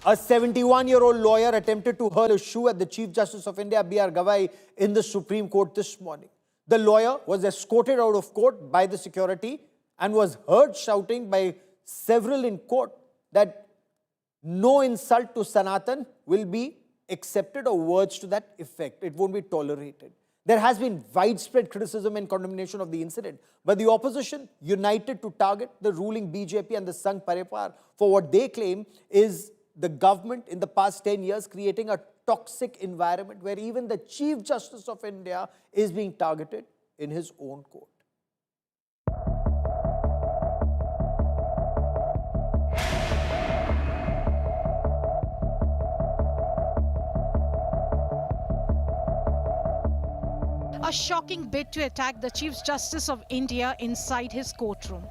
A 71-year-old lawyer attempted to hurl a shoe at the Chief Justice of India, B.R. Gavai, in the Supreme Court this morning. The lawyer was escorted out of court by the security and was heard shouting by several in court that no insult to Sanatan will be accepted, or words to that effect. It won't be tolerated. There has been widespread criticism and condemnation of the incident, but the opposition united to target the ruling BJP and the Sangh Paripar for what they claim is the government in the past 10 years creating a toxic environment where even the Chief Justice of India is being targeted in his own court. A shocking bid to attack the Chief Justice of India inside his courtroom.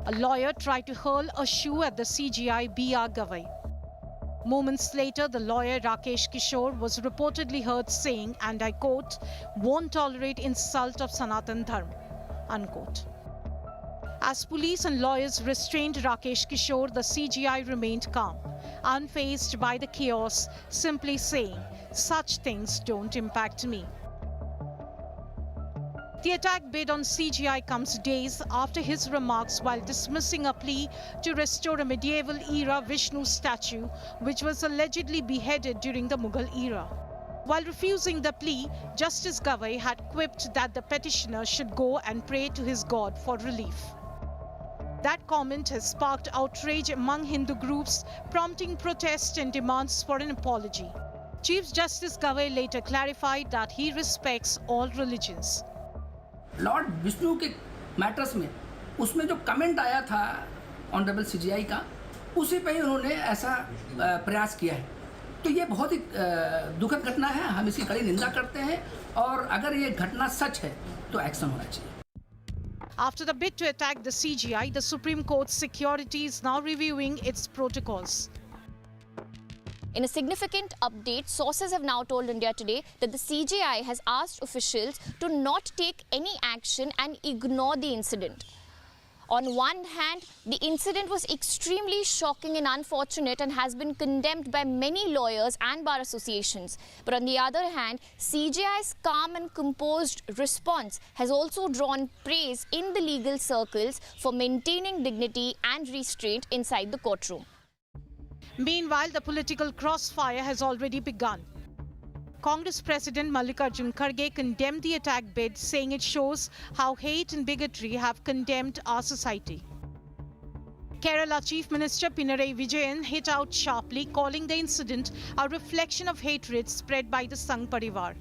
A lawyer tried to hurl a shoe at the CJI B.R. Gavai. Moments later, the lawyer Rakesh Kishore was reportedly heard saying, and I quote, "won't tolerate insult of Sanatan Dharma," unquote. As police and lawyers restrained Rakesh Kishore, the CJI remained calm, unfazed by the chaos, simply saying, "Such things don't impact me." The attack bid on CJI comes days after his remarks while dismissing a plea to restore a medieval-era Vishnu statue, which was allegedly beheaded during the Mughal era. While refusing the plea, Justice Gavai had quipped that the petitioner should go and pray to his God for relief. That comment has sparked outrage among Hindu groups, prompting protests and demands for an apology. Chief Justice Gavai later clarified that he respects all religions. Lord Vishnu के matters में उसमें जो comment आया था honourable CGI का, उसी पे ही उन्होंने ऐसा प्रयास किया है। तो ये बहुत ही दुखद घटना है, हम इसकी कड़ी निंदा करते हैं और अगर ये घटना सच है तो एक्शन होना चाहिए। After the bid to attack the CJI, the Supreme Court's security is now reviewing its protocols. In a significant update, sources have now told India Today that the CJI has asked officials to not take any action and ignore the incident. On one hand, the incident was extremely shocking and unfortunate and has been condemned by many lawyers and bar associations. But on the other hand, CJI's calm and composed response has also drawn praise in the legal circles for maintaining dignity and restraint inside the courtroom. Meanwhile, the political crossfire has already begun. Congress President Mallikarjun Kharge condemned the attack bid, saying it shows how hate and bigotry have condemned our society. Kerala Chief Minister Pinarayi Vijayan hit out sharply, calling the incident a reflection of hatred spread by the Sangh Parivar.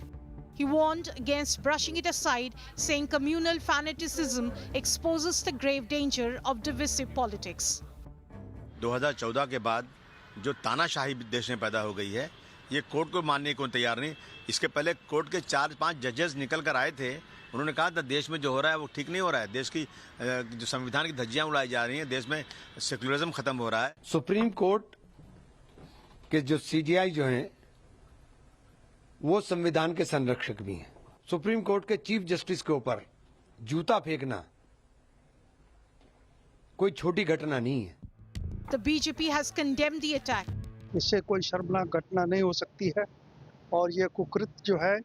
He warned against brushing it aside, saying communal fanaticism exposes the grave danger of divisive politics. 2014 के बाद जो तानाशाही देश में पैदा हो गई है, ये कोर्ट को मानने को तैयार नहीं। इसके पहले कोर्ट के 4-5 जजेस निकल कर आए थे, उन्होंने कहा था देश में जो हो रहा है वो ठीक नहीं हो रहा है, देश की जो संविधान की धज्जियां उड़ाई जा रही हैं, देश में सेकुलरिज्म खत्म हो रहा है। सुप्रीम कोर्ट के जो सीजीआई जो हैं वो संविधान के संरक्षक भी हैं। सुप्रीम कोर्ट के चीफ जस्टिस के ऊपर जूता फेंकना कोई छोटी घटना नहीं है। The BJP has condemned the attack. इससे कोई शर्मनाक घटना नहीं हो सकती है और ये कुकृत्य जो है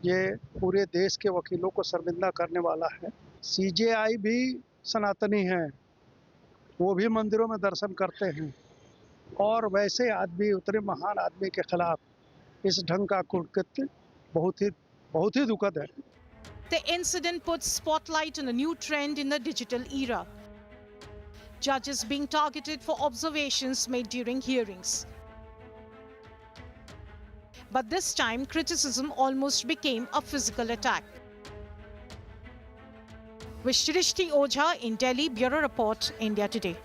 ये पूरे देश के वकीलों को शर्मिंदा करने वाला है। सीजेआई भी सनातनी हैं, वो भी मंदिरों में दर्शन करते हैं और वैसे आदमी, उतने महान आदमी के खिलाफ इस ढंग का कुकृत्य बहुत ही दुखद है। The incident puts spotlight on a new trend in the digital era. Judges being targeted for observations made during hearings. But this time, criticism almost became a physical attack. With Shrishti Ojha in Delhi, Bureau Report, India Today.